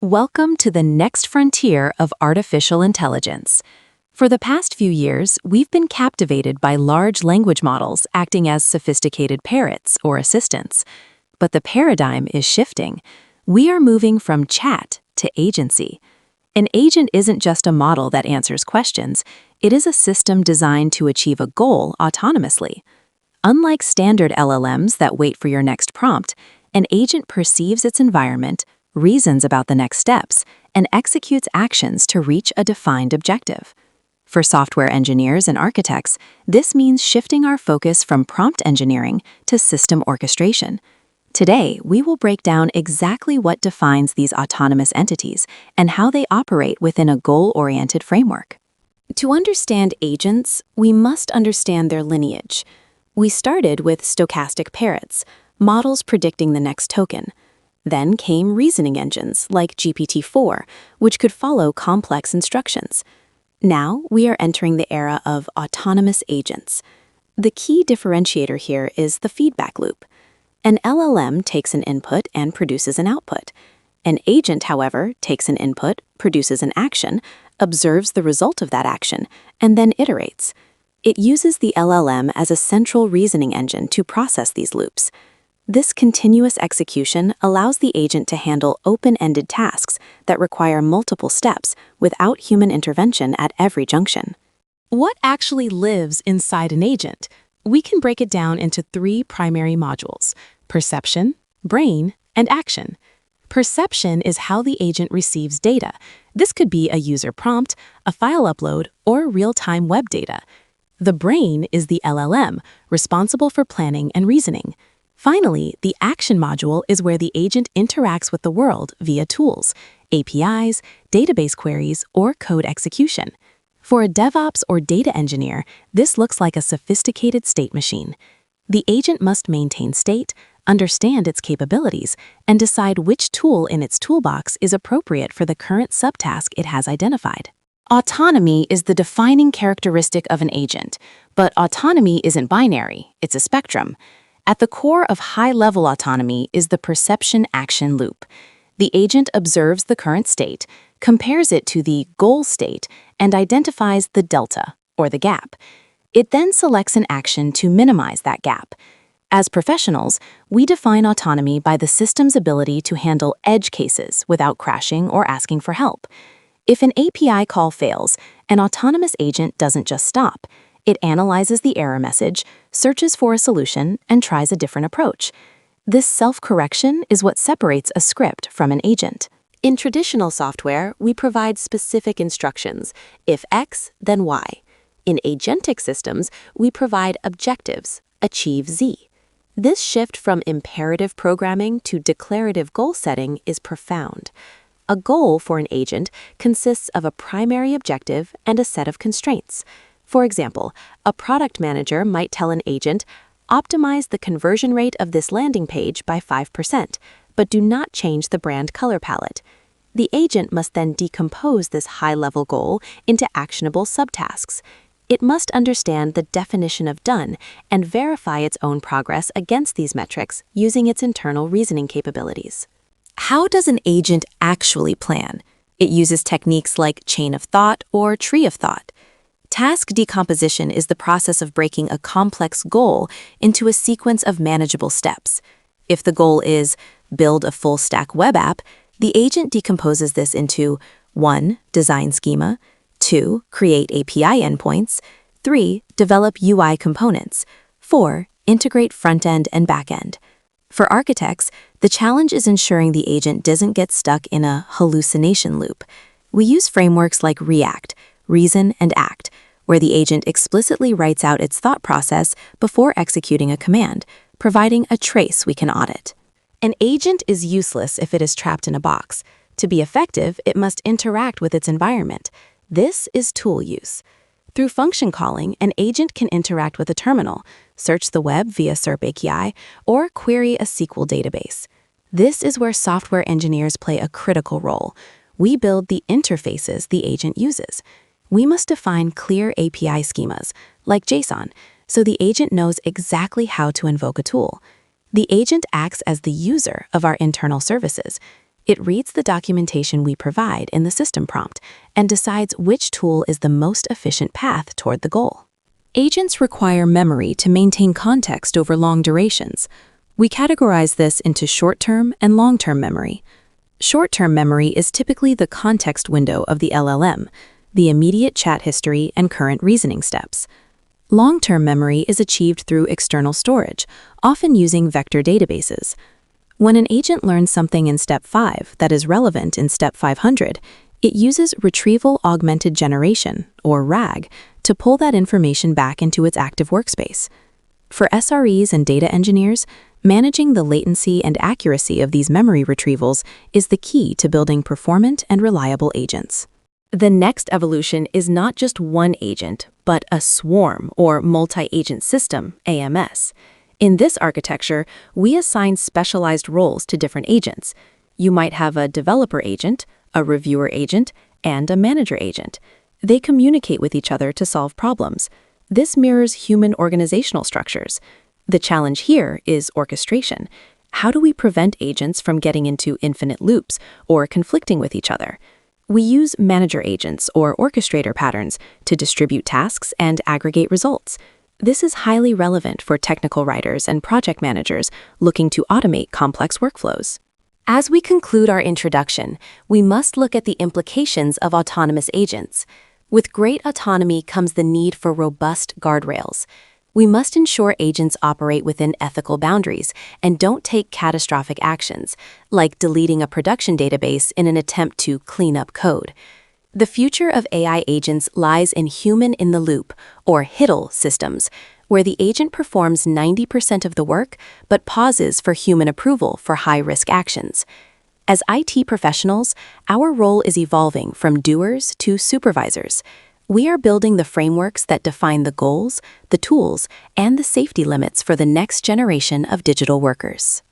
Welcome to the next frontier of artificial intelligence. For the past few years, we've been captivated by large language models acting as sophisticated parrots or assistants. But the paradigm is shifting. We are moving from chat to agency. An agent isn't just a model that answers questions, it is a system designed to achieve a goal autonomously. Unlike standard LLMs that wait for your next prompt, an agent perceives its environment, reasons about the next steps, and executes actions to reach a defined objective. For software engineers and architects, this means shifting our focus from prompt engineering to system orchestration. Today, we will break down exactly what defines these autonomous entities and how they operate within a goal-oriented framework. To understand agents, we must understand their lineage. We started with stochastic parrots, models predicting the next token. Then came reasoning engines like GPT-4, which could follow complex instructions. Now we are entering the era of autonomous agents. The key differentiator here is the feedback loop. An LLM takes an input and produces an output. An agent, however, takes an input, produces an action, observes the result of that action, and then iterates. It uses the LLM as a central reasoning engine to process these loops. This continuous execution allows the agent to handle open-ended tasks that require multiple steps without human intervention at every junction. What actually lives inside an agent? We can break it down into three primary modules: perception, brain, and action. Perception is how the agent receives data. This could be a user prompt, a file upload, or real-time web data. The brain is the LLM, responsible for planning and reasoning. Finally, the action module is where the agent interacts with the world via tools, APIs, database queries, or code execution. For a DevOps or data engineer, this looks like a sophisticated state machine. The agent must maintain state, understand its capabilities, and decide which tool in its toolbox is appropriate for the current subtask it has identified. Autonomy is the defining characteristic of an agent, but autonomy isn't binary, it's a spectrum. At the core of high-level autonomy is the perception-action loop. The agent observes the current state, compares it to the goal state, and identifies the delta, or the gap. It then selects an action to minimize that gap. As professionals, we define autonomy by the system's ability to handle edge cases without crashing or asking for help. If an API call fails, an autonomous agent doesn't just stop. It analyzes the error message, searches for a solution, and tries a different approach. This self-correction is what separates a script from an agent. In traditional software, we provide specific instructions. If X, then Y. In agentic systems, we provide objectives, achieve Z. This shift from imperative programming to declarative goal setting is profound. A goal for an agent consists of a primary objective and a set of constraints. For example, a product manager might tell an agent, optimize the conversion rate of this landing page by 5%, but do not change the brand color palette. The agent must then decompose this high-level goal into actionable subtasks. It must understand the definition of done and verify its own progress against these metrics using its internal reasoning capabilities. How does an agent actually plan? It uses techniques like chain of thought or tree of thought. Task decomposition is the process of breaking a complex goal into a sequence of manageable steps. If the goal is build a full-stack web app, the agent decomposes this into 1. Design schema, 2. Create API endpoints, 3. Develop UI components, 4. Integrate front-end and back-end. For architects, the challenge is ensuring the agent doesn't get stuck in a hallucination loop. We use frameworks like React, Reason, and Act, where the agent explicitly writes out its thought process before executing a command, providing a trace we can audit. An agent is useless if it is trapped in a box. To be effective, it must interact with its environment. This is tool use. Through function calling, an agent can interact with a terminal, search the web via SERP API, or query a SQL database. This is where software engineers play a critical role. We build the interfaces the agent uses. We must define clear API schemas, like JSON, so the agent knows exactly how to invoke a tool. The agent acts as the user of our internal services. It reads the documentation we provide in the system prompt and decides which tool is the most efficient path toward the goal. Agents require memory to maintain context over long durations. We categorize this into short-term and long-term memory. Short-term memory is typically the context window of the LLM, the immediate chat history and current reasoning steps. Long-term memory is achieved through external storage, often using vector databases. When an agent learns something in Step 5 that is relevant in Step 500, it uses Retrieval Augmented Generation, or RAG, to pull that information back into its active workspace. For SREs and data engineers, managing the latency and accuracy of these memory retrievals is the key to building performant and reliable agents. The next evolution is not just one agent, but a swarm or multi-agent system, AMS. In this architecture, we assign specialized roles to different agents. You might have a developer agent, a reviewer agent, and a manager agent. They communicate with each other to solve problems. This mirrors human organizational structures. The challenge here is orchestration. How do we prevent agents from getting into infinite loops or conflicting with each other? We use manager agents or orchestrator patterns to distribute tasks and aggregate results. This is highly relevant for technical writers and project managers looking to automate complex workflows. As we conclude our introduction, we must look at the implications of autonomous agents. With great autonomy comes the need for robust guardrails. We must ensure agents operate within ethical boundaries and don't take catastrophic actions, like deleting a production database in an attempt to clean up code. The future of AI agents lies in human-in-the-loop, or HITL systems, where the agent performs 90% of the work but pauses for human approval for high-risk actions. As IT professionals, our role is evolving from doers to supervisors. We are building the frameworks that define the goals, the tools, and the safety limits for the next generation of digital workers.